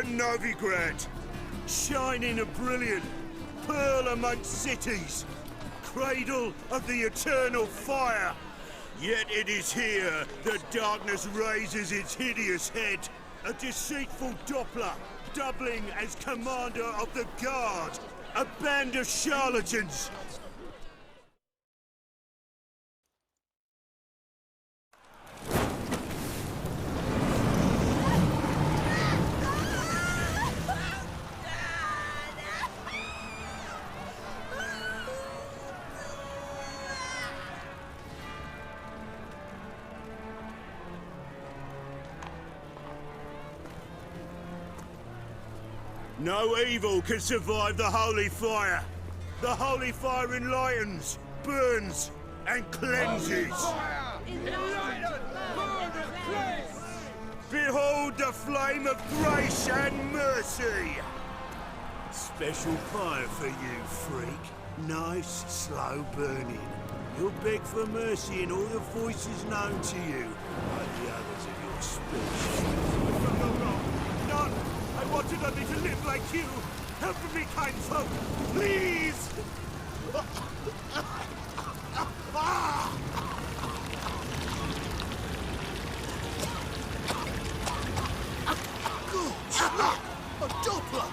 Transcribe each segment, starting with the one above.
for Novigrad, shining and brilliant, pearl amongst cities, cradle of the eternal fire. Yet it is here that darkness raises its hideous head, a deceitful Doppler, doubling as commander of the guard, a band of charlatans. No evil can survive the holy fire. The holy fire enlightens, burns, and cleanses. Behold the flame of grace and mercy. Special fire for you, freak. Nice, slow burning. You'll beg for mercy in all the voices known to you, like the others of your species. None! I wanted only to live like you! Help me, kind folk! Please! Good! A Doppler!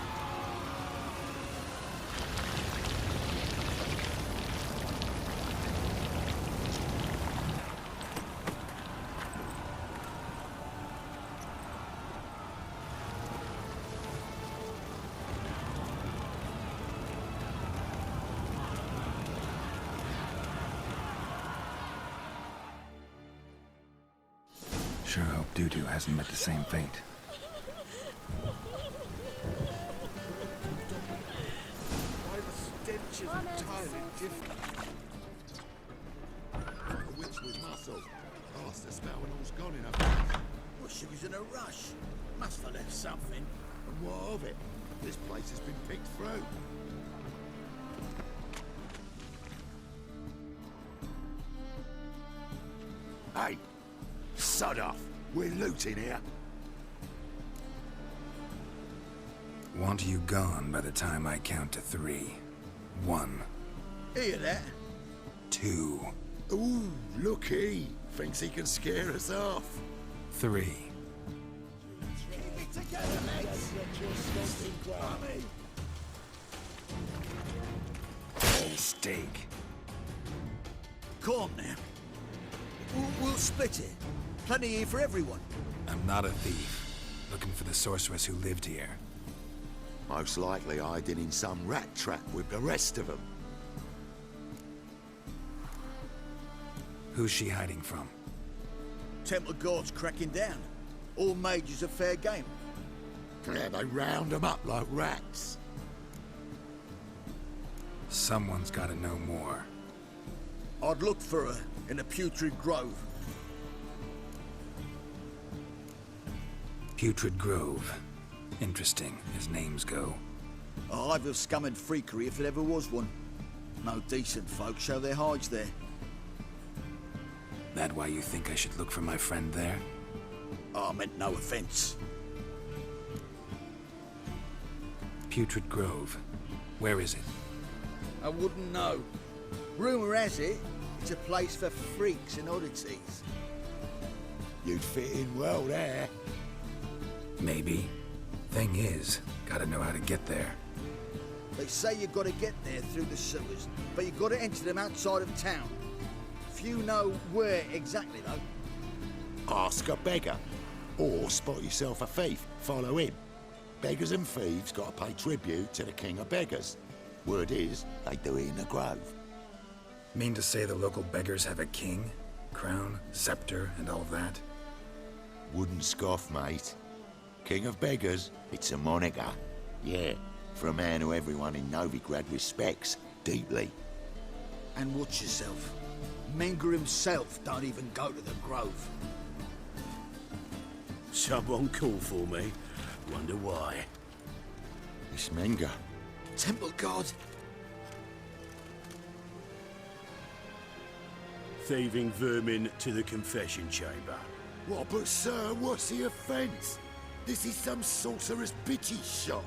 Sure hope Doo-Doo hasn't met the same fate. Why the stench is entirely different. The witch with muscle. Cast the spell and all's gone in her face. Well, she was in a rush. Must have left something. And what of it? This place has been picked through. Hey! Sod off! We're looting here. Want you gone by the time I count to 3. 1. Hear that? 2. Ooh, looky! Thinks he can scare us off. 3. Keep it together, mates! Whole steak. Calm now. We'll split it. Plenty here for everyone. I'm not a thief. Looking for the sorceress who lived here. Most likely hiding in some rat trap with the rest of them. Who's she hiding from? Temple Guard's cracking down. All mages are fair game. Yeah, they round them up like rats. Someone's gotta know more. I'd look for her in the Putrid Grove. Putrid Grove. Interesting, as names go. A hive of scum and freakery if there ever was one. No decent folk show their hides there. That why you think I should look for my friend there? I meant no offense. Putrid Grove. Where is it? I wouldn't know. Rumour has it, it's a place for freaks and oddities. You'd fit in well there. Maybe. Thing is, gotta know how to get there. They say you gotta get there through the sewers, but you gotta enter them outside of town. Few know where exactly, though. Ask a beggar. Or spot yourself a thief, follow him. Beggars and thieves gotta pay tribute to the king of beggars. Word is, they do it in the grove. Mean to say the local beggars have a king? Crown, scepter, and all that? Wouldn't scoff, mate. King of beggars, it's a moniker. Yeah, for a man who everyone in Novigrad respects deeply. And watch yourself. Menger himself don't even go to the grove. Someone called for me. Wonder why. It's Menger. Temple Guard. Thieving vermin to the confession chamber. What, but sir, what's the offence? This is some sorcerer's bitty shop.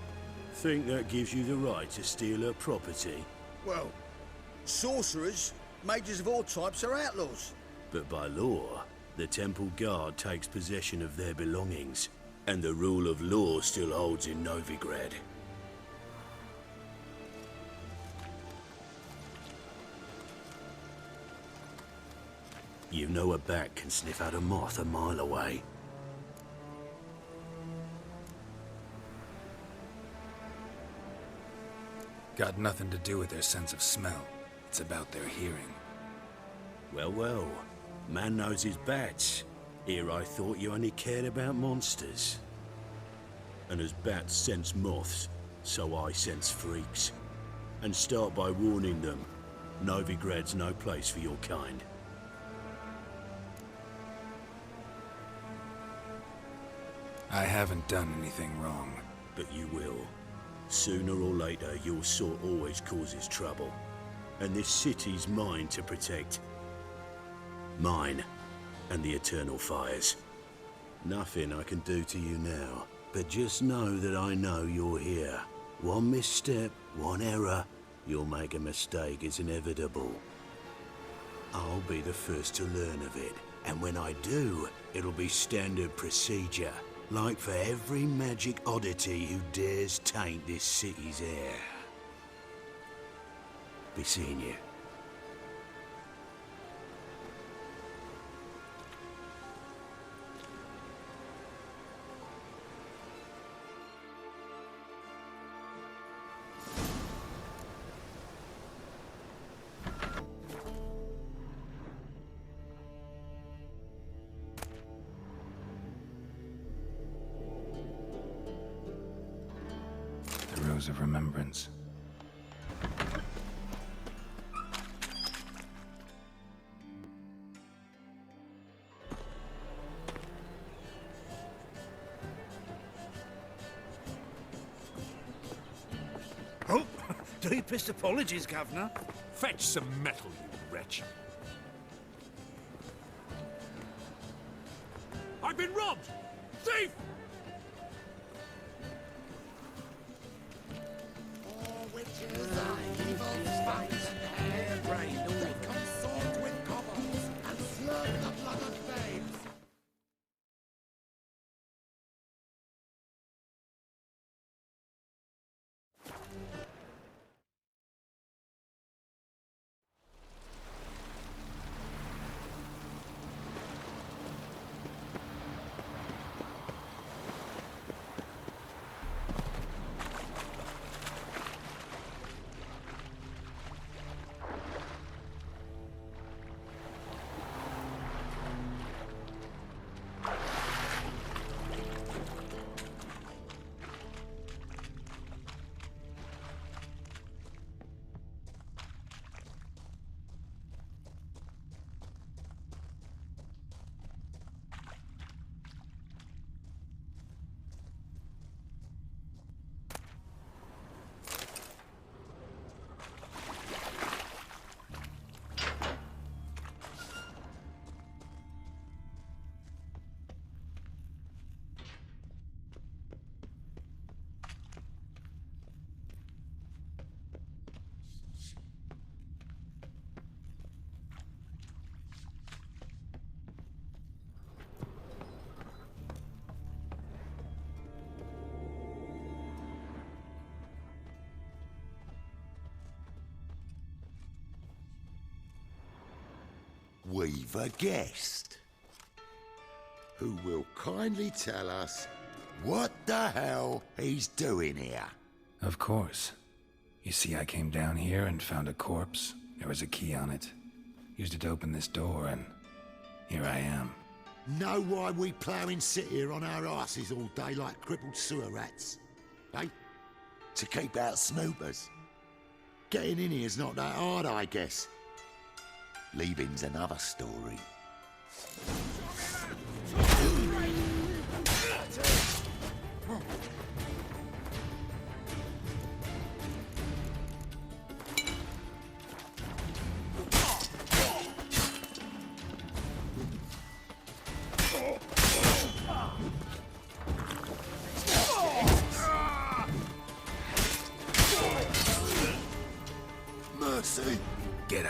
Think that gives you the right to steal her property? Well, sorcerers, mages of all types are outlaws. But by law, the temple guard takes possession of their belongings, and the rule of law still holds in Novigrad. You know a bat can sniff out a moth a mile away. Got nothing to do with their sense of smell. It's about their hearing. Well, well. Man knows his bats. Here I thought you only cared about monsters. And as bats sense moths, so I sense freaks. And start by warning them, Novigrad's no place for your kind. I haven't done anything wrong. But you will. Sooner or later, your sort always causes trouble. And this city's mine to protect. Mine, and the eternal fires. Nothing I can do to you now, but just know that I know you're here. One misstep, one error, you'll make a mistake is inevitable. I'll be the first to learn of it, and when I do, it'll be standard procedure, like for every magic oddity who dares taint this city's air. Be seeing you. The Rose of Remembrance. Oh, deepest apologies, Governor. Fetch some metal, you wretch. I've been robbed! Thief! We've a guest who will kindly tell us what the hell he's doing here. Of course. You see, I came down here and found a corpse. There was a key on it. Used it to open this door, and here I am. Know why we ploughing sit here on our asses all day like crippled sewer rats? Eh? To keep out snoopers. Getting in here's not that hard, I guess. Leaving's another story.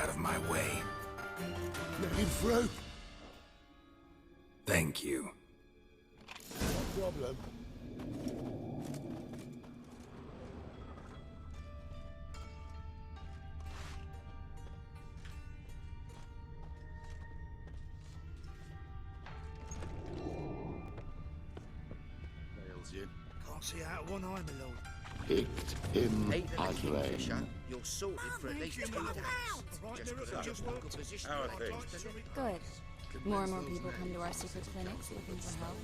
out of my way. Let him through. Thank you. No problem. Can't see out of one eye, my lord. Picked him Eat the again. Kingfisher, you're sorted for at least 2 days. Just got a position. How are things? Good. More and more people come to our secret clinics looking for help.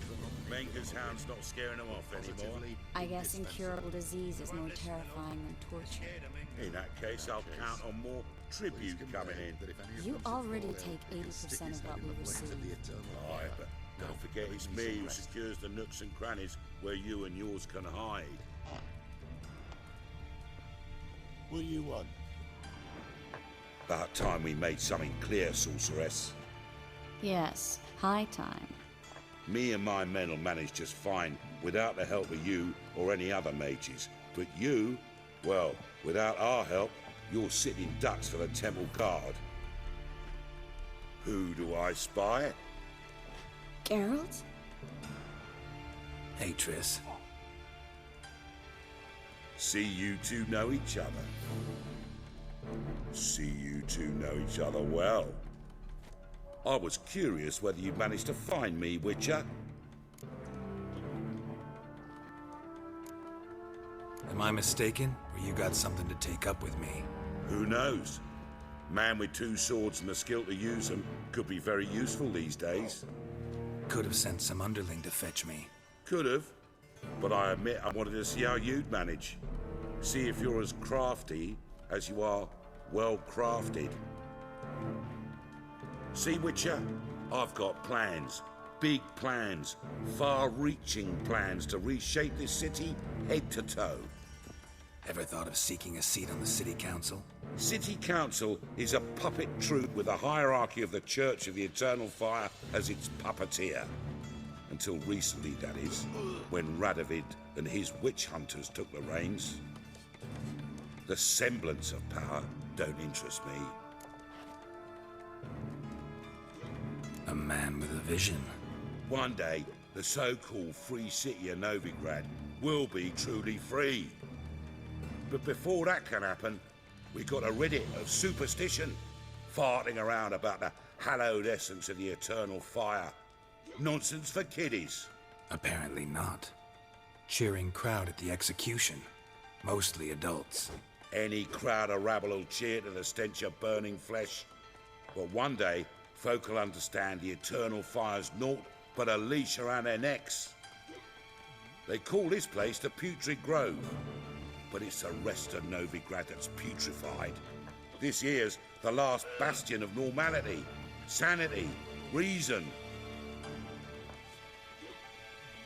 Menger's hound's not scaring them off anymore. I guess incurable disease is more terrifying than torture. In that case, I'll count on more tribute coming in. You already take 80% of what we receive. Aye, but don't forget it's me who secures the nooks and crannies where you and yours can hide. What do you want? About time we made something clear, sorceress. Yes, high time. Me and my men will manage just fine without the help of you or any other mages. But you, well, without our help, you're sitting ducks for the temple guard. Who do I spy? Geralt? Hey, Triss. See you two know each other. See you two know each other well. I was curious whether you managed to find me, Witcher. Am I mistaken, or you got something to take up with me? Who knows? Man with 2 swords and the skill to use them could be very useful these days. Could have sent some underling to fetch me. Could have, but I admit I wanted to see how you'd manage. See if you're as crafty as you are well crafted. See, Witcher, I've got plans. Big plans. Far-reaching plans to reshape this city head to toe. Ever thought of seeking a seat on the city council? City Council is a puppet troupe with a hierarchy of the Church of the Eternal Fire as its puppeteer. Until recently, that is, when Radovid and his witch hunters took the reins. The semblance of power don't interest me. A man with a vision. One day, the so-called free city of Novigrad will be truly free. But before that can happen, we got to rid it of superstition, farting around about the hallowed essence of the eternal fire. Nonsense for kiddies. Apparently not. Cheering crowd at the execution. Mostly adults. Any crowd of rabble will cheer to the stench of burning flesh. But one day, folk will understand the eternal fire's naught but a leash around their necks. They call this place the Putrid Grove, but it's the rest of Novigrad that's putrefied. This here's the last bastion of normality, sanity, reason.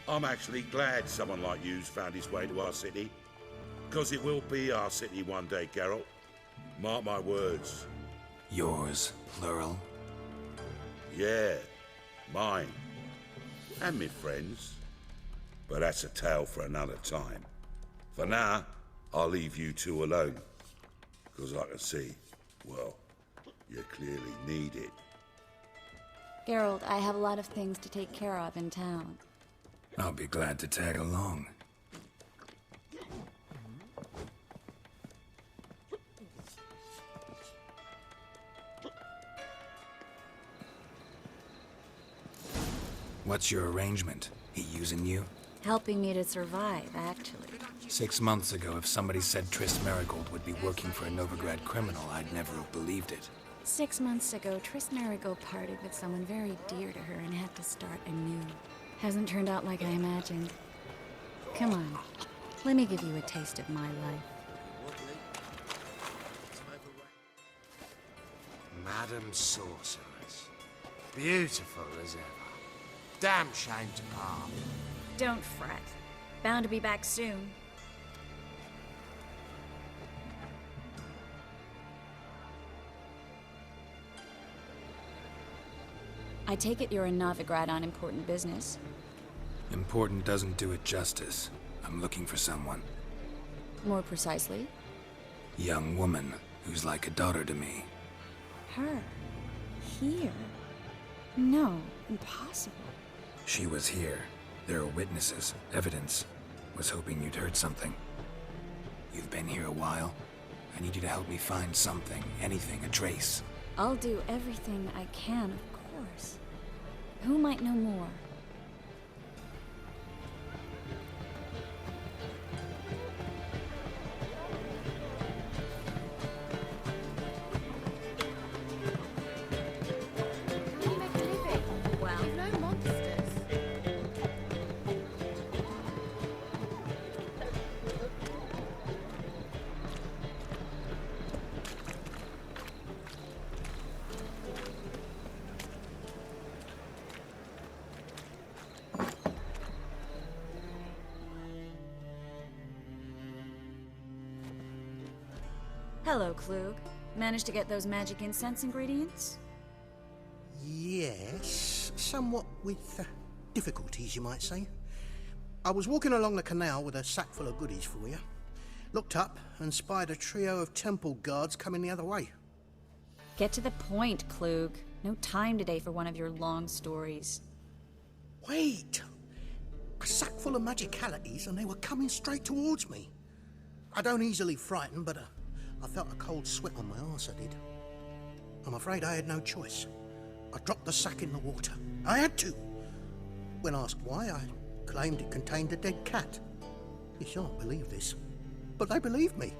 I'm actually glad someone like you's found his way to our city, because it will be our city one day, Geralt. Mark my words. Yours, plural. Yeah, mine. And me friends. But that's a tale for another time. For now, I'll leave you two alone. Because I can see, well, you clearly need it. Geralt, I have a lot of things to take care of in town. I'll be glad to tag along. What's your arrangement? He using you? Helping me to survive, actually. 6 months ago, if somebody said Triss Merigold would be working for a Novigrad criminal, I'd never have believed it. 6 months ago, Triss Merigold parted with someone very dear to her and had to start anew. Hasn't turned out like I imagined. Come on, let me give you a taste of my life. Madam Sorceress. Beautiful as ever. Damn shame to part. Don't fret. Bound to be back soon. I take it you're in Novigrad on important business. Important doesn't do it justice. I'm looking for someone. More precisely? Young woman who's like a daughter to me. Her? Here? No, impossible. She was here. There are witnesses, evidence. Was hoping you'd heard something. You've been here a while. I need you to help me find something, anything, a trace. I'll do everything I can, of course. Who might know more? Hello, Klug. Managed to get those magic incense ingredients? Yes, somewhat with difficulties, you might say. I was walking along the canal with a sack full of goodies for you. Looked up and spied a trio of temple guards coming the other way. Get to the point, Klug. No time today for one of your long stories. Wait! A sack full of magicalities and they were coming straight towards me. I don't easily frighten, but I felt a cold sweat on my arse, I did. I'm afraid I had no choice. I dropped the sack in the water. I had to. When asked why, I claimed it contained a dead cat. You shan't believe this, but they believed me.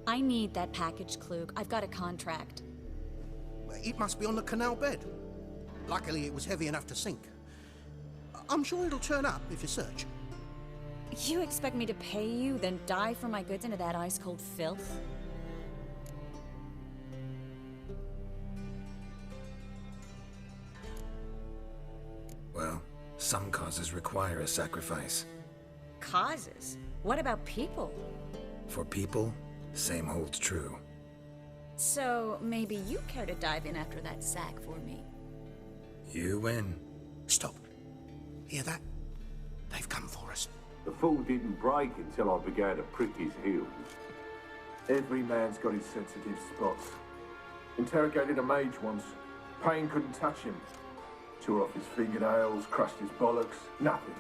I need that package, Klug. I've got a contract. It must be on the canal bed. Luckily, it was heavy enough to sink. I'm sure it'll turn up if you search. You expect me to pay you, then dive for my goods into that ice-cold filth? Well, some causes require a sacrifice. Causes? What about people? For people, same holds true. So, maybe you care to dive in after that sack for me? You win. Stop. Hear that? They've come for us. The fall didn't break until I began to prick his heels. Every man's got his sensitive spots. Interrogated a mage once. Pain couldn't touch him. Tore off his fingernails, crushed his bollocks, nothing.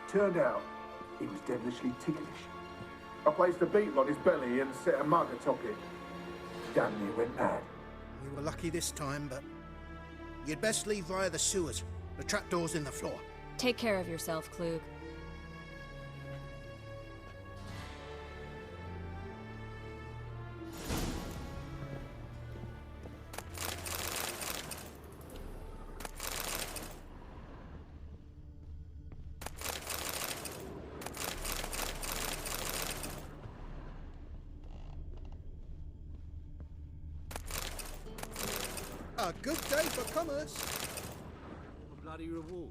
Turned out, he was devilishly ticklish. I placed a beetle on his belly and set a mug atop it. Damn near went mad. You were lucky this time, but you'd best leave via the sewers. The trapdoor's in the floor. Take care of yourself, Klug. A good day for commerce. A bloody reward.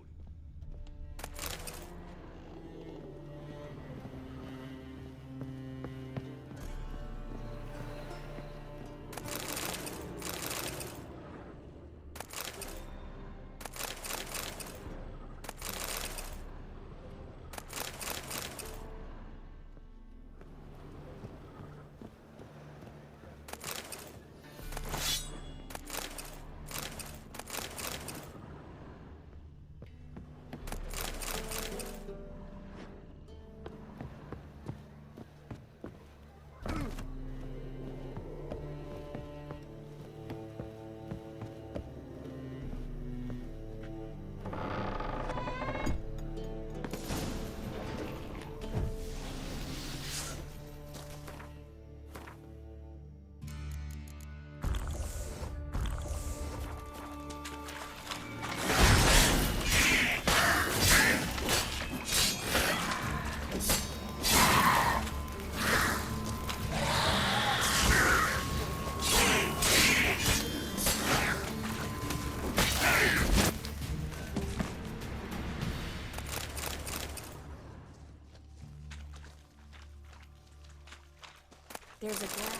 There's a gap.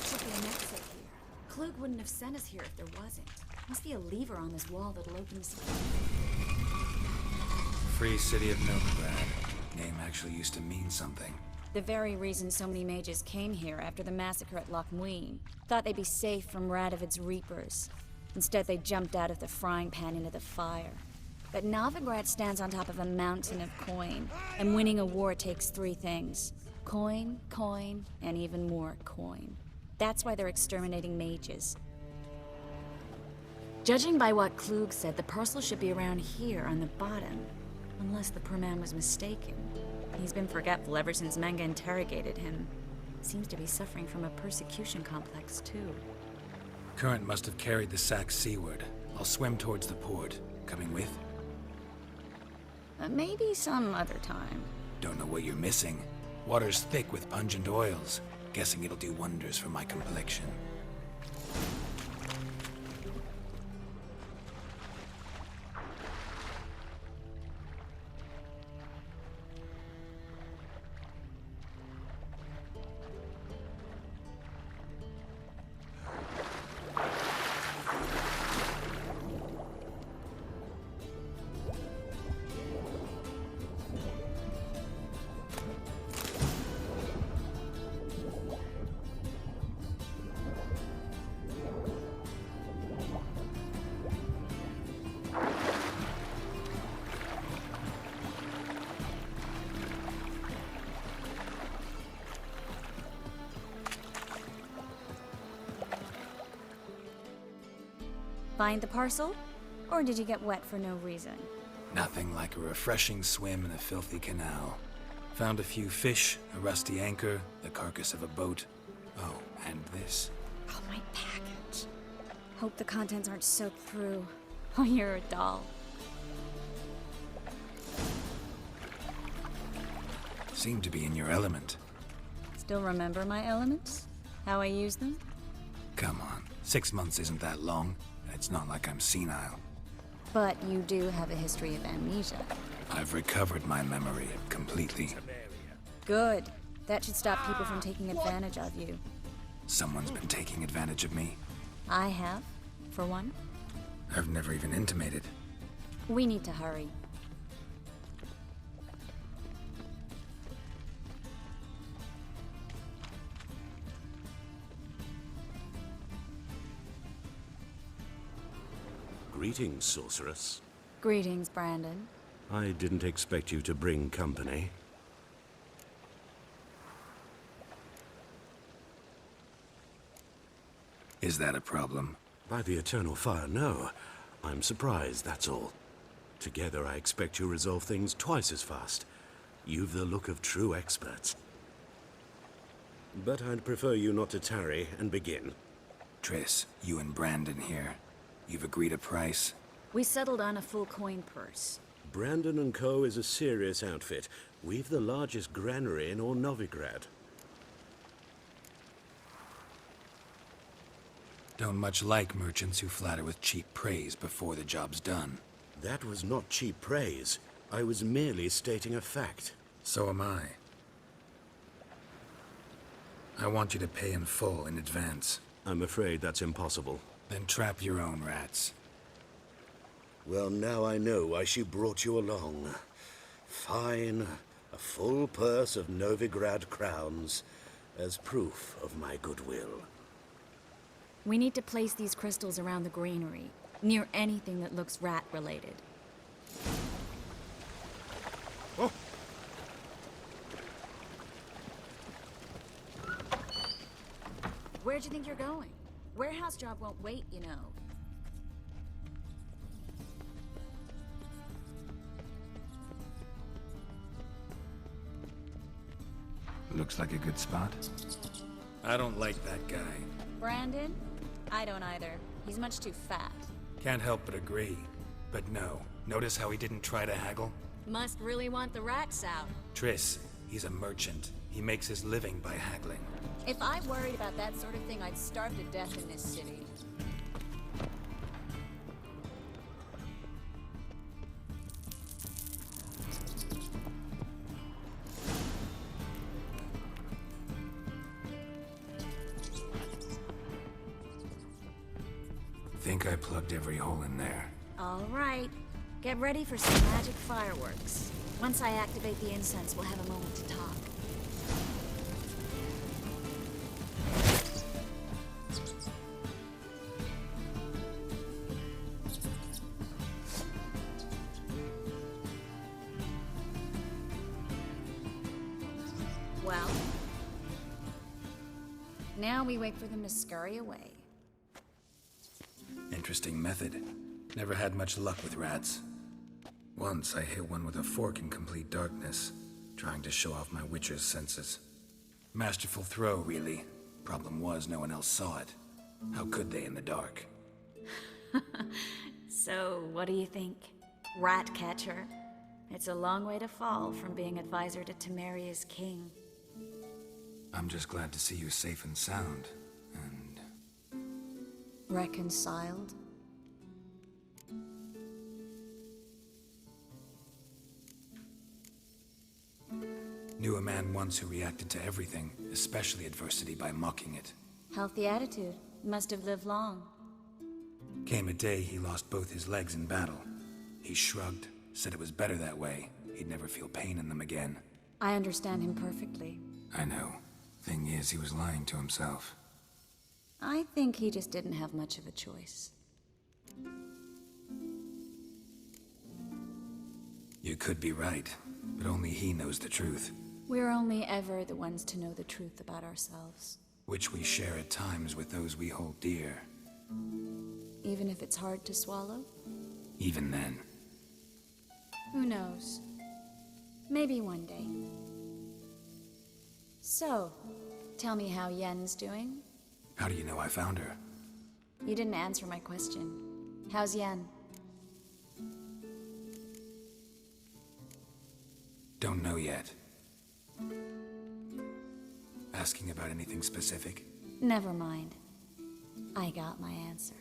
Should be an exit here. Klug wouldn't have sent us here if there wasn't. Must be a lever on this wall that'll open this. Free city of Novigrad. Name actually used to mean something. The very reason so many mages came here after the massacre at Loch Muin. Thought they'd be safe from Radovid's reapers. Instead, they jumped out of the frying pan into the fire. But Novigrad stands on top of a mountain of coin, and winning a war takes 3 things. Coin, coin, and even more coin. That's why they're exterminating mages. Judging by what Klug said, the parcel should be around here on the bottom. Unless the poor man was mistaken. He's been forgetful ever since Manga interrogated him. Seems to be suffering from a persecution complex, too. Current must have carried the sack seaward. I'll swim towards the port. Coming with? Maybe some other time. Don't know what you're missing. Water's thick with pungent oils. Guessing it'll do wonders for my complexion. Find the parcel? Or did you get wet for no reason? Nothing like a refreshing swim in a filthy canal. Found a few fish, a rusty anchor, the carcass of a boat. Oh, and this. Oh, my package. Hope the contents aren't soaked through. Oh, you're a doll. Seem to be in your element. Still remember my elements? How I use them? Come on, 6 months isn't that long. It's not like I'm senile. But you do have a history of amnesia. I've recovered my memory completely. Good. That should stop people from taking advantage of you. Someone's been taking advantage of me. I have, for one. I've never even intimated. We need to hurry. Greetings, sorceress. Greetings, Brandon. I didn't expect you to bring company. Is that a problem? By the eternal fire, no. I'm surprised, that's all. Together, I expect you resolve things twice as fast. You've the look of true experts. But I'd prefer you not to tarry and begin. Triss, you and Brandon here. You've agreed a price? We settled on a full coin purse. Brandon & Co. is a serious outfit. We've the largest granary in all Novigrad. Don't much like merchants who flatter with cheap praise before the job's done. That was not cheap praise. I was merely stating a fact. So am I. I want you to pay in full in advance. I'm afraid that's impossible. Then trap your own rats. Well, now I know why she brought you along. Fine, a full purse of Novigrad crowns as proof of my goodwill. We need to place these crystals around the granary, near anything that looks rat-related. Oh. Where'd you think you're going? Warehouse job won't wait, you know. Looks like a good spot. I don't like that guy. Brandon? I don't either. He's much too fat. Can't help but agree. But no, notice how he didn't try to haggle? Must really want the rats out. Triss, he's a merchant. He makes his living by haggling. If I worried about that sort of thing, I'd starve to death in this city. Think I plugged every hole in there. All right. Get ready for some magic fireworks. Once I activate the incense, we'll have a moment to talk. Well, now we wait for them to scurry away. Interesting method. Never had much luck with rats. Once I hit one with a fork in complete darkness, trying to show off my witcher's senses. Masterful throw, really. Problem was, no one else saw it. How could they in the dark? So, what do you think? Rat catcher? It's a long way to fall from being advisor to Temeria's king. I'm just glad to see you safe and sound, and... Reconciled? Knew a man once who reacted to everything, especially adversity, by mocking it. Healthy attitude. Must have lived long. Came a day he lost both his legs in battle. He shrugged, said it was better that way. He'd never feel pain in them again. I understand him perfectly. I know. Thing is, he was lying to himself. I think he just didn't have much of a choice. You could be right, but only he knows the truth. We're only ever the ones to know the truth about ourselves. Which we share at times with those we hold dear. Even if it's hard to swallow? Even then. Who knows? Maybe one day. So, tell me how Yen's doing? How do you know I found her? You didn't answer my question. How's Yen? Don't know yet. Asking about anything specific? Never mind. I got my answer.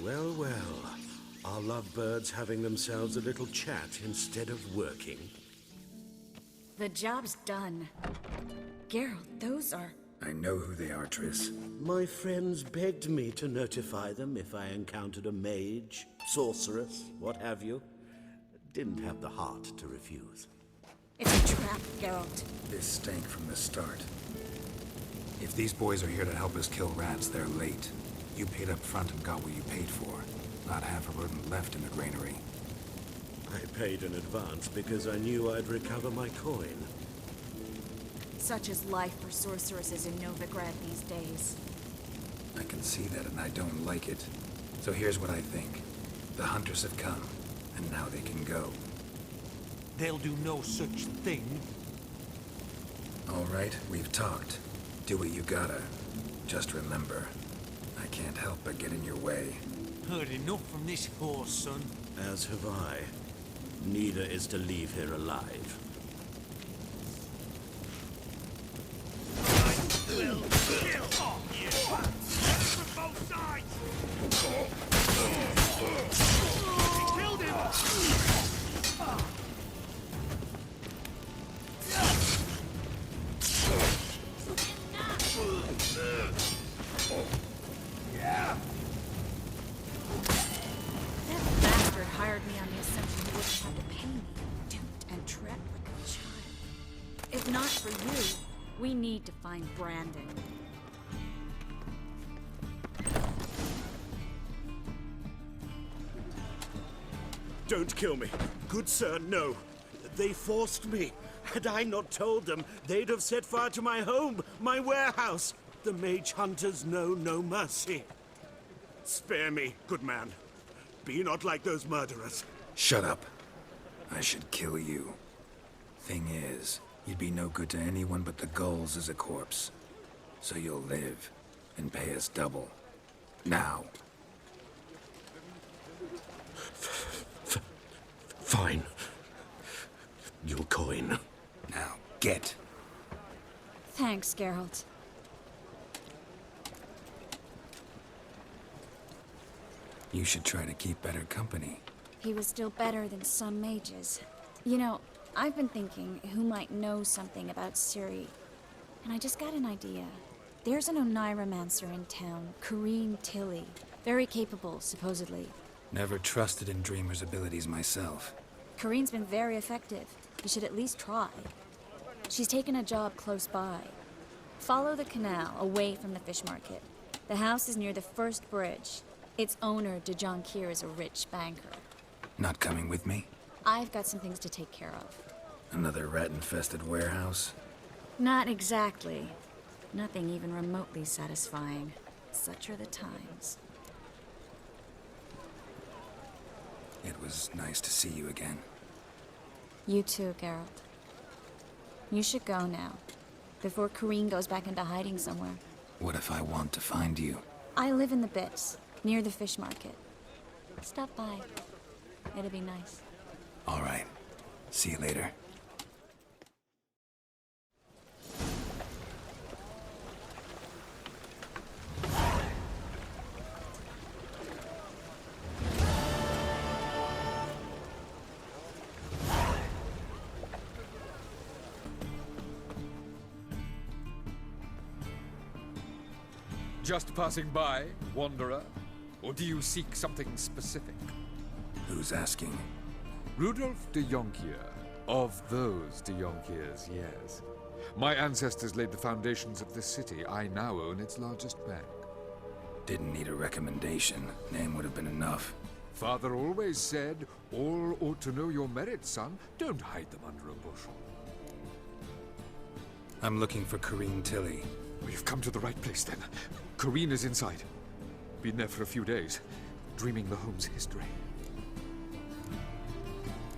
Well, well. Are lovebirds having themselves a little chat instead of working? The job's done. Geralt, those are... I know who they are, Triss. My friends begged me to notify them if I encountered a mage, sorceress, what have you. Didn't have the heart to refuse. It's a trap, Geralt. This stank from the start. If these boys are here to help us kill rats, they're late. You paid up front and got what you paid for. Not half a rodent left in the granary. I paid in advance because I knew I'd recover my coin. Such is life for sorceresses in Novigrad these days. I can see that and I don't like it. So here's what I think. The hunters have come, and now they can go. They'll do no such thing. All right, we've talked. Do what you gotta. Just remember, I can't help but get in your way. Heard enough from this horse, son. As have I. Neither is to leave here alive. I will kill you! From both sides! He killed him! That bastard hired me on the assumption he wouldn't have to pay me, duped and trapped like a child. If not for you, we need to find Brandon. Don't kill me. Good sir, no. They forced me. Had I not told them, they'd have set fire to my home, my warehouse. The mage hunters know no mercy. Spare me, good man. Be not like those murderers. Shut up. I should kill you. Thing is, you'd be no good to anyone but the gulls as a corpse. So you'll live, and pay us double. Now. Fine. Your coin. Now, get. Thanks, Geralt. You should try to keep better company. He was still better than some mages. You know, I've been thinking who might know something about Ciri. And I just got an idea. There's an Oneiromancer in town, Corrine Tilly. Very capable, supposedly. Never trusted in Dreamer's abilities myself. Corinne's been very effective. You should at least try. She's taken a job close by. Follow the canal, away from the fish market. The house is near the first bridge. Its owner, Dejonkir, is a rich banker. Not coming with me? I've got some things to take care of. Another rat-infested warehouse? Not exactly. Nothing even remotely satisfying. Such are the times. It was nice to see you again. You too, Geralt. You should go now, before Corinne goes back into hiding somewhere. What if I want to find you? I live in the Bits, near the fish market. Stop by. It'll be nice. All right. See you later. Just passing by, wanderer? Or do you seek something specific? Who's asking? Rudolf de Jonkier. Of those de Jonkiers, yes. My ancestors laid the foundations of this city. I now own its largest bank. Didn't need a recommendation. Name would have been enough. Father always said, all ought to know your merits, son. Don't hide them under a bushel. I'm looking for Corinne Tilly. We've come to the right place, then. Corinne is inside. Been there for a few days, dreaming the home's history.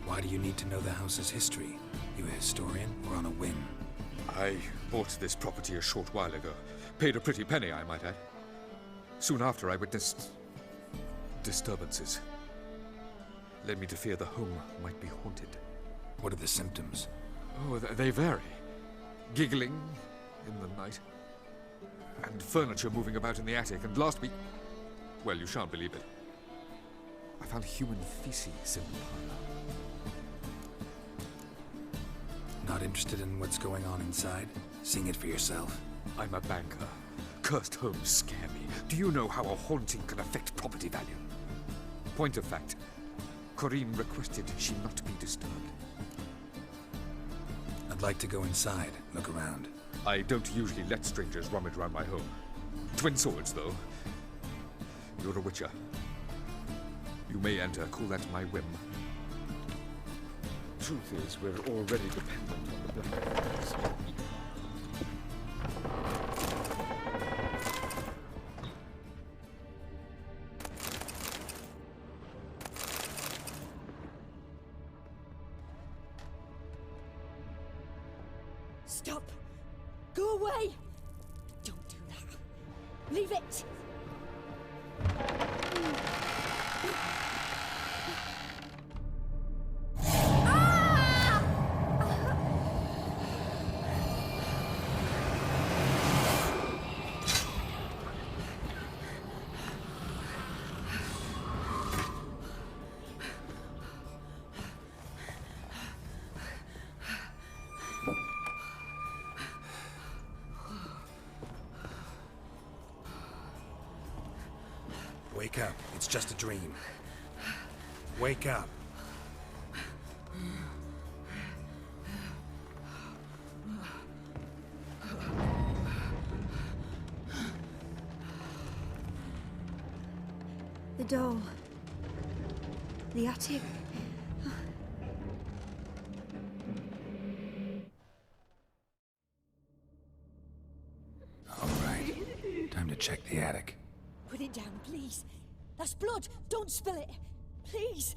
Why do you need to know the house's history? You a historian or on a whim? I bought this property a short while ago. Paid a pretty penny, I might add. Soon after, I witnessed disturbances. Led me to fear the home might be haunted. What are the symptoms? Oh, they vary. Giggling in the night. And furniture moving about in the attic. And last week, well, you shan't believe it, I found human feces in the parlor. Not interested in what's going on inside? Seeing it for yourself? I'm a banker. Cursed homes scare me. Do you know how a haunting can affect property value? Point of fact, Corinne requested she not be disturbed. I'd like to go inside, look around. I don't usually let strangers rummage around my home. Twin swords, though. You're a witcher. You may enter, call that my whim. Truth is, we're already dependent on the Blackfriars. Stop! Go away! Don't do that. Leave it! Wake up. It's just a dream. Wake up. The door. The attic. All right. Time to check the attic. Put it down, please. That's blood. Don't spill it. Please.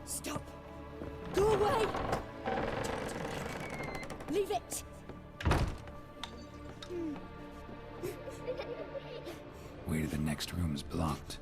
Stop. Go away. Leave it. Way to the next room's blocked.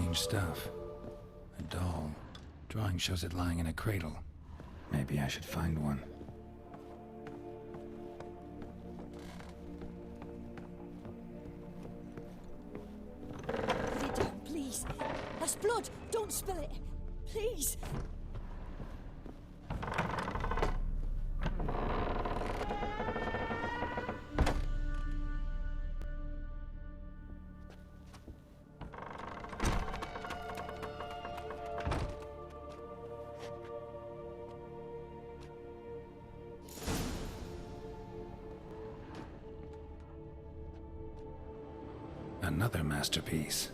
strange stuff. A doll. Drawing shows it lying in a cradle. Maybe I should find one. Put it down, please. That's blood. Don't spill it. Please. Another masterpiece.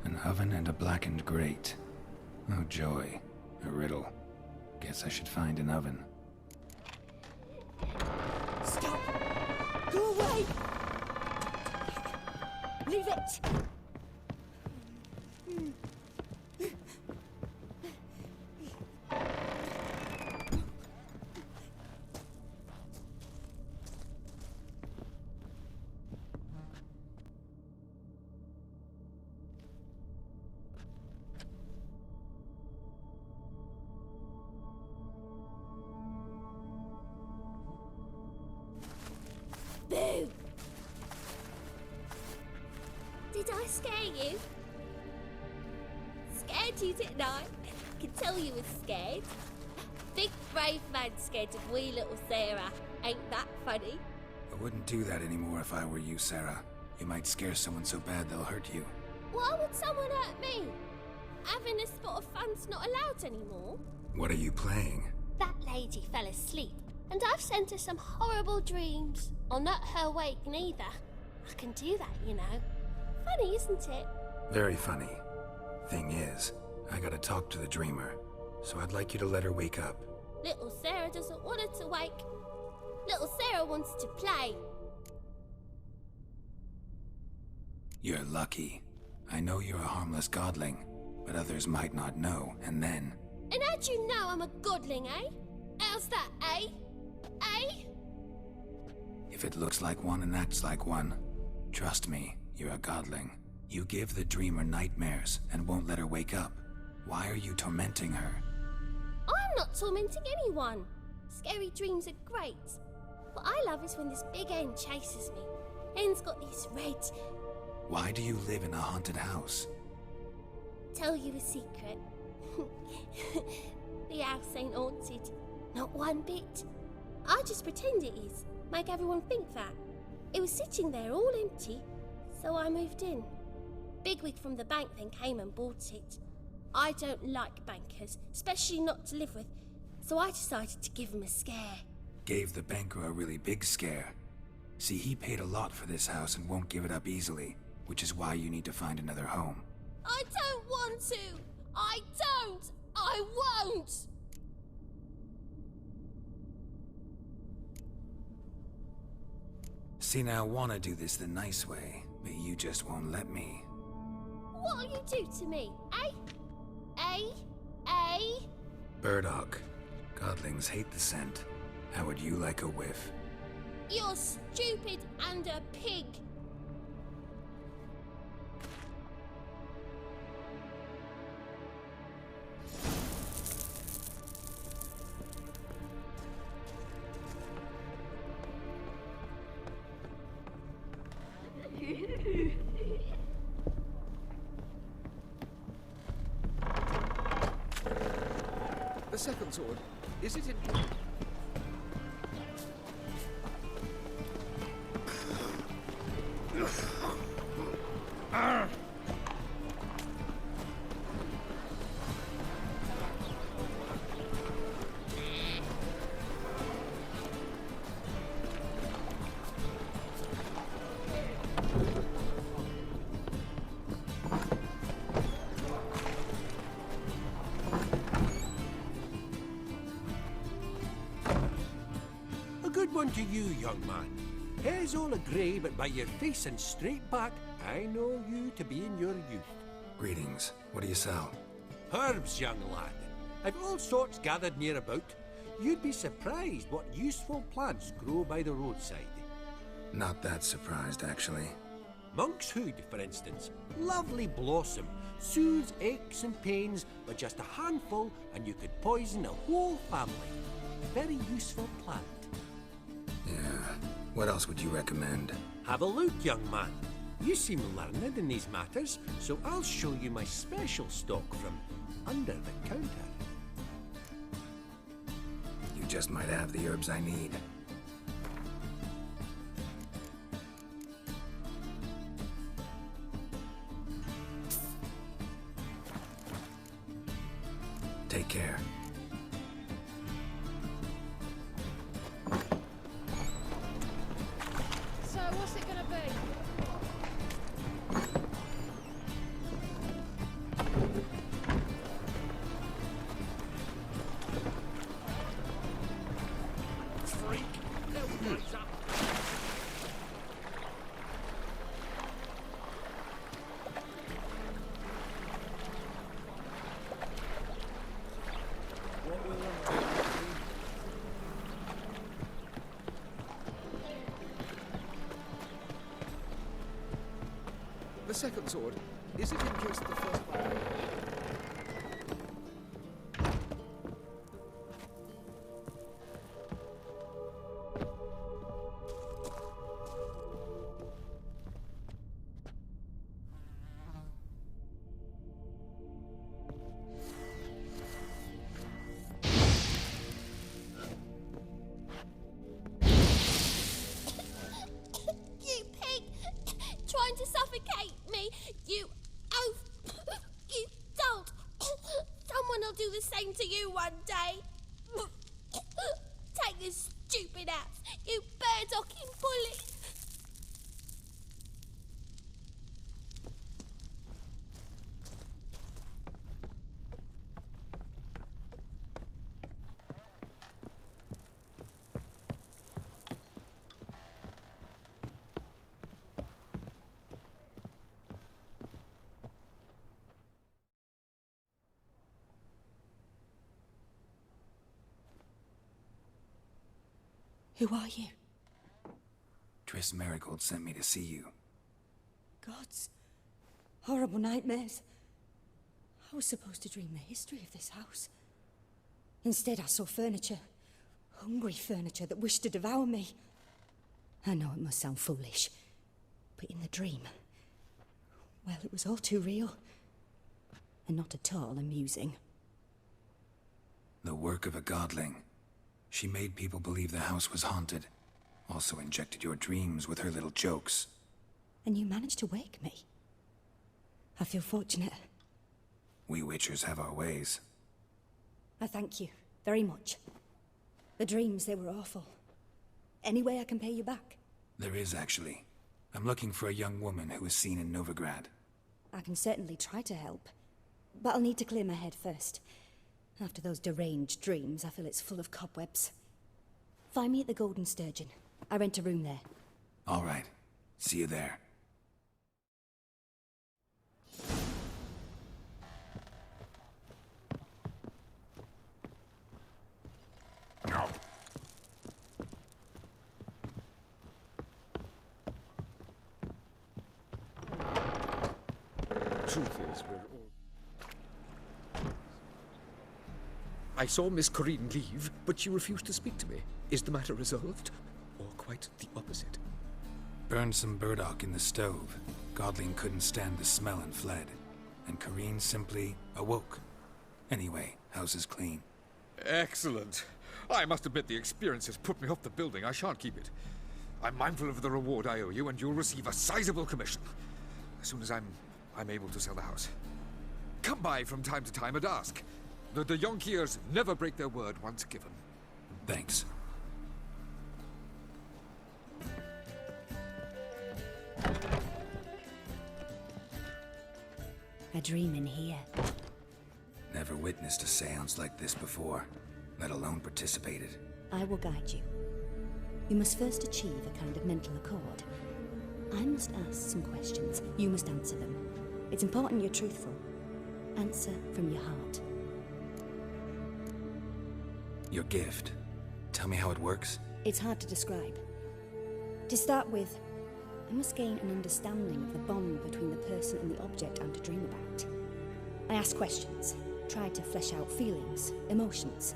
An oven and a blackened grate. Oh joy. A riddle. Guess I should find an oven. Stop! Go away! Leave it! Boo! Did I scare you? Scared you, didn't I? I can tell you was scared. Big brave man scared of wee little Sarah. Ain't that funny? I wouldn't do that anymore if I were you, Sarah. You might scare someone so bad they'll hurt you. Why would someone hurt me? Having a spot of fun's not allowed anymore. What are you playing? That lady fell asleep, and I've sent her some horrible dreams. I'll not her wake neither. I can do that, you know. Funny, isn't it? Very funny. Thing is, I gotta talk to the dreamer, so I'd like you to let her wake up. Little Sarah doesn't want her to wake. Little Sarah wants to play. You're lucky. I know you're a harmless godling, but others might not know, and then... And how'd you know I'm a godling, eh? How's that, eh? Eh? If it looks like one and acts like one, trust me, you're a godling. You give the dreamer nightmares and won't let her wake up. Why are you tormenting her? I'm not tormenting anyone. Scary dreams are great. What I love is when this big hen chases me. Hen's got these red... Why do you live in a haunted house? Tell you a secret. The house ain't haunted. Not one bit. I just pretend it is. Make everyone think that. It was sitting there all empty, so I moved in. Bigwig from the bank then came and bought it. I don't like bankers, especially not to live with, so I decided to give him a scare. Gave the banker a really big scare. See, he paid a lot for this house and won't give it up easily, which is why you need to find another home. I don't want to! I don't! I won't! See, now I want to do this the nice way, but you just won't let me. What'll you do to me, eh? Eh? Eh? Burdock. Godlings hate the scent. How would you like a whiff? You're stupid and a pig. The second sword, is it in... Good one to you, young man. Hair's all a-grey, but by your face and straight back, I know you to be in your youth. Greetings. What do you sell? Herbs, young lad. I've all sorts gathered near about. You'd be surprised what useful plants grow by the roadside. Not that surprised, actually. Monk's Hood, for instance. Lovely blossom. Soothes aches and pains with just a handful, and you could poison a whole family. Very useful plant. Yeah. What else would you recommend? Have a look, young man. You seem learned in these matters, so I'll show you my special stock from under the counter. You just might have the herbs I need. Take care. So, what's it gonna be? Freak! Nobody's up. The second sword, is it in case of the first one? You pig! Trying to suffocate me! You oaf! You dolt! Someone will do the same to you one day! Take this stupid axe, you bird-docking bully! Who are you? Triss Merigold sent me to see you. Gods. Horrible nightmares. I was supposed to dream the history of this house. Instead, I saw furniture. Hungry furniture that wished to devour me. I know it must sound foolish, but in the dream, well, it was all too real. And not at all amusing. The work of a godling. She made people believe the house was haunted. Also injected your dreams with her little jokes. And you managed to wake me. I feel fortunate. We witchers have our ways. I thank you very much. The dreams, they were awful. Any way I can pay you back? There is, actually. I'm looking for a young woman who was seen in Novigrad. I can certainly try to help. But I'll need to clear my head first. After those deranged dreams, I feel it's full of cobwebs. Find me at the Golden Sturgeon. I rent a room there. All right. See you there. No. Truth is, we're all... I saw Miss Corinne leave, but she refused to speak to me. Is the matter resolved? Or quite the opposite? Burned some burdock in the stove. Godling couldn't stand the smell and fled. And Corinne simply awoke. Anyway, house is clean. Excellent. I must admit the experience has put me off the building. I shan't keep it. I'm mindful of the reward I owe you, and you'll receive a sizable commission. As soon as I'm able to sell the house. Come by from time to time and ask. The Yonkiers never break their word once given. Thanks. A dream in here. Never witnessed a seance like this before, let alone participated. I will guide you. You must first achieve a kind of mental accord. I must ask some questions. You must answer them. It's important you're truthful. Answer from your heart. Your gift. Tell me how it works. It's hard to describe. To start with, I must gain an understanding of the bond between the person and the object I'm to dream about. I ask questions, try to flesh out feelings, emotions.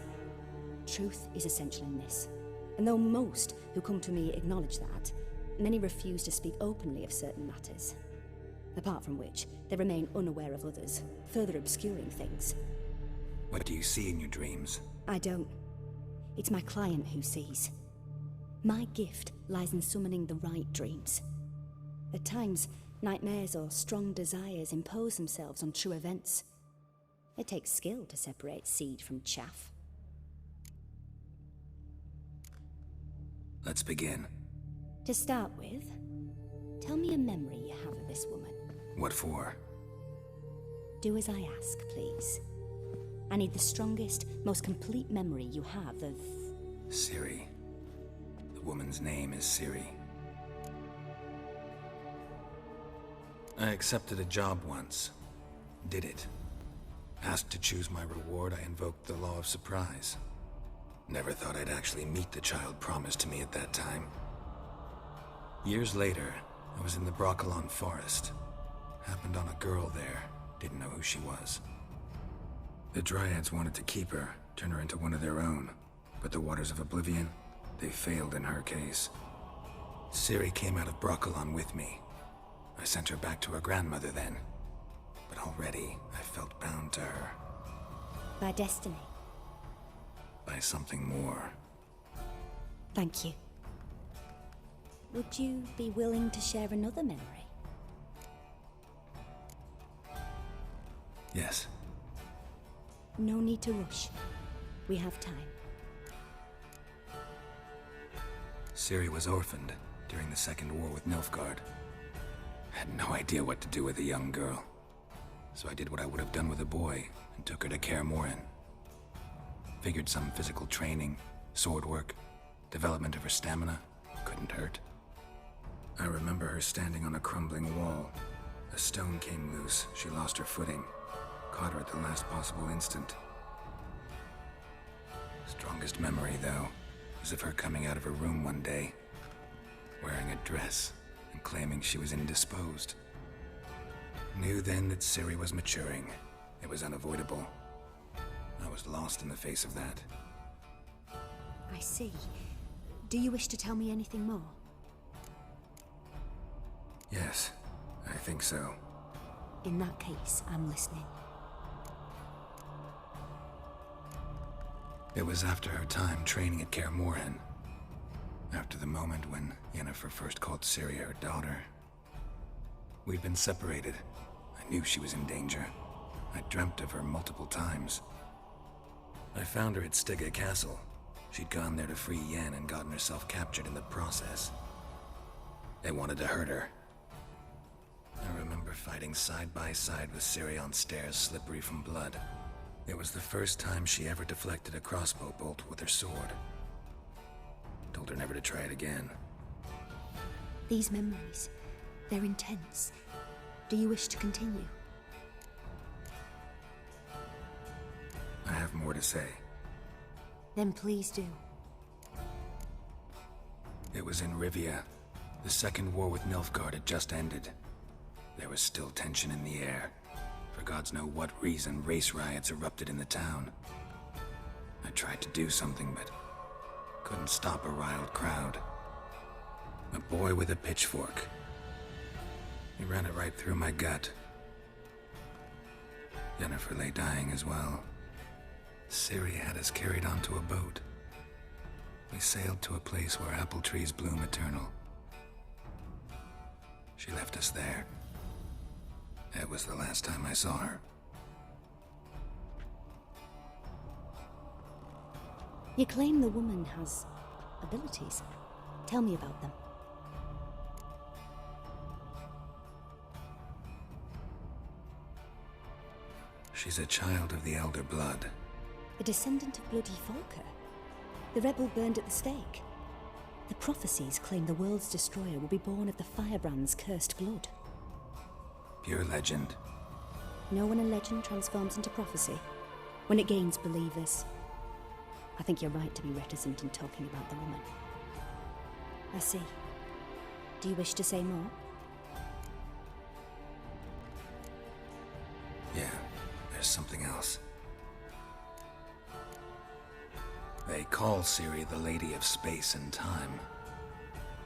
Truth is essential in this, and though most who come to me acknowledge that, many refuse to speak openly of certain matters. Apart from which, they remain unaware of others, further obscuring things. What do you see in your dreams? I don't. It's my client who sees. My gift lies in summoning the right dreams. At times, nightmares or strong desires impose themselves on true events. It takes skill to separate seed from chaff. Let's begin. To start with, tell me a memory you have of this woman. What for? Do as I ask, please. I need the strongest, most complete memory you have of... Ciri. The woman's name is Ciri. I accepted a job once. Did it. Asked to choose my reward, I invoked the law of surprise. Never thought I'd actually meet the child promised to me at that time. Years later, I was in the Broccolon forest. Happened on a girl there. Didn't know who she was. The Dryads wanted to keep her, turn her into one of their own. But the Waters of Oblivion, they failed in her case. Ciri came out of Broccolon with me. I sent her back to her grandmother then. But already, I felt bound to her. By destiny. By something more. Thank you. Would you be willing to share another memory? Yes. No need to rush. We have time. Ciri was orphaned during the Second War with Nilfgaard. Had no idea what to do with a young girl. So I did what I would have done with a boy and took her to Kaer Morhen. Figured some physical training, sword work, development of her stamina couldn't hurt. I remember her standing on a crumbling wall. A stone came loose, she lost her footing. Caught her at the last possible instant. Strongest memory, though, was of her coming out of her room one day, wearing a dress and claiming she was indisposed. Knew then that Ciri was maturing. It was unavoidable. I was lost in the face of that. I see. Do you wish to tell me anything more? Yes, I think so. In that case, I'm listening. It was after her time training at Kaer Morhen. After the moment when Yennefer first called Ciri her daughter. We'd been separated. I knew she was in danger. I dreamt of her multiple times. I found her at Stygga Castle. She'd gone there to free Yen and gotten herself captured in the process. They wanted to hurt her. I remember fighting side by side with Ciri on stairs slippery from blood. It was the first time she ever deflected a crossbow bolt with her sword. Told her never to try it again. These memories, they're intense. Do you wish to continue? I have more to say. Then please do. It was in Rivia. The Second War with Nilfgaard had just ended. There was still tension in the air. For gods know what reason, race riots erupted in the town. I tried to do something, but couldn't stop a riled crowd. A boy with a pitchfork. He ran it right through my gut. Yennefer lay dying as well. Ciri had us carried onto a boat. We sailed to a place where apple trees bloom eternal. She left us there. That was the last time I saw her. You claim the woman has abilities. Tell me about them. She's a child of the Elder Blood. A descendant of bloody Volker. The rebel burned at the stake. The prophecies claim the world's destroyer will be born of the firebrand's cursed blood. Pure legend. Know when a legend transforms into prophecy? When it gains believers. I think you're right to be reticent in talking about the woman. I see. Do you wish to say more? Yeah, there's something else. They call Ciri the Lady of Space and Time.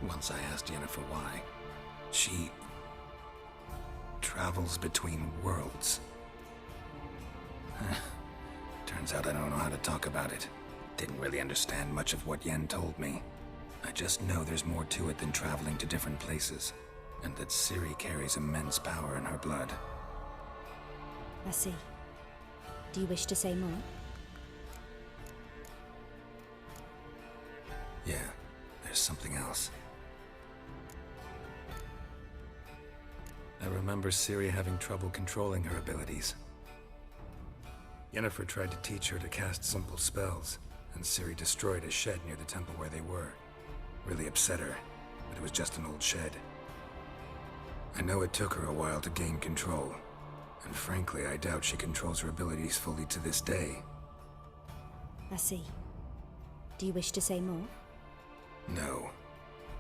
Once I asked Yennefer why. She travels between worlds. Turns out I don't know how to talk about it. Didn't really understand much of what Yen told me. I just know there's more to it than traveling to different places, and that Ciri carries immense power in her blood. I see. Do you wish to say more? Yeah, there's something else. I remember Ciri having trouble controlling her abilities. Yennefer tried to teach her to cast simple spells, and Ciri destroyed a shed near the temple where they were. Really upset her, but it was just an old shed. I know it took her a while to gain control, and frankly, I doubt she controls her abilities fully to this day. I see. Do you wish to say more? No.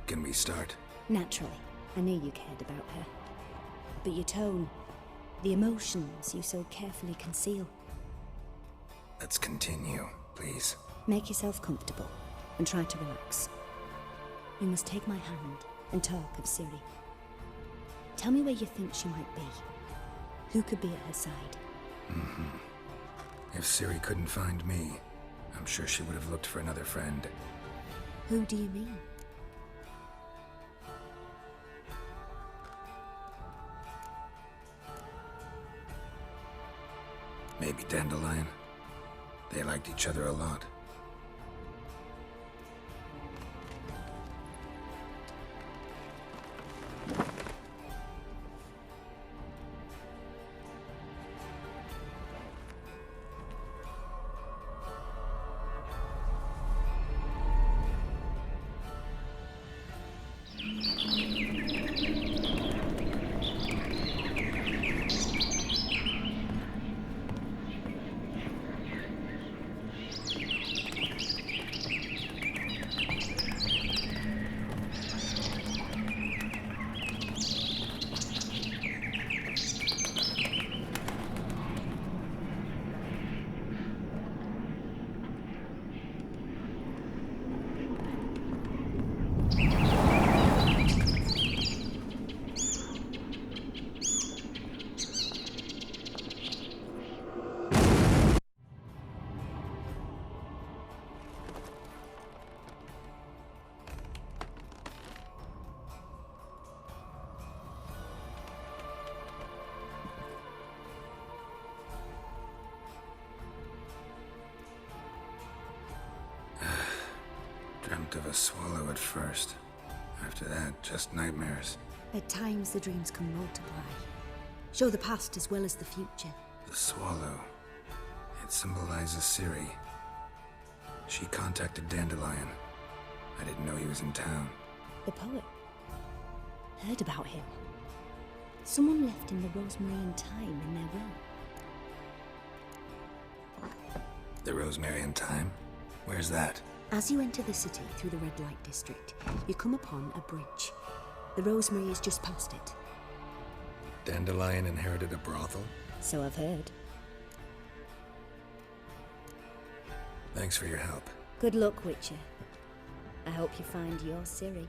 Can we start? Naturally. I knew you cared about her. But your tone, the emotions you so carefully conceal. Let's continue, please. Make yourself comfortable and try to relax. You must take my hand and talk of Ciri. Tell me where you think she might be. Who could be at her side? If Ciri couldn't find me, I'm sure she would have looked for another friend. Who do you mean? Maybe Dandelion. They liked each other a lot. Dreamt of a swallow at first. After that, just nightmares. At times, the dreams can multiply. Show the past as well as the future. The swallow. It symbolizes Ciri. She contacted Dandelion. I didn't know he was in town. The poet. Heard about him. Someone left him the rosemary and thyme in their will. The rosemary and thyme? Where's that? As you enter the city through the red light district, you come upon a bridge. The rosemary is just past it. Dandelion inherited a brothel? So I've heard. Thanks for your help. Good luck, Witcher. I hope you find your Ciri.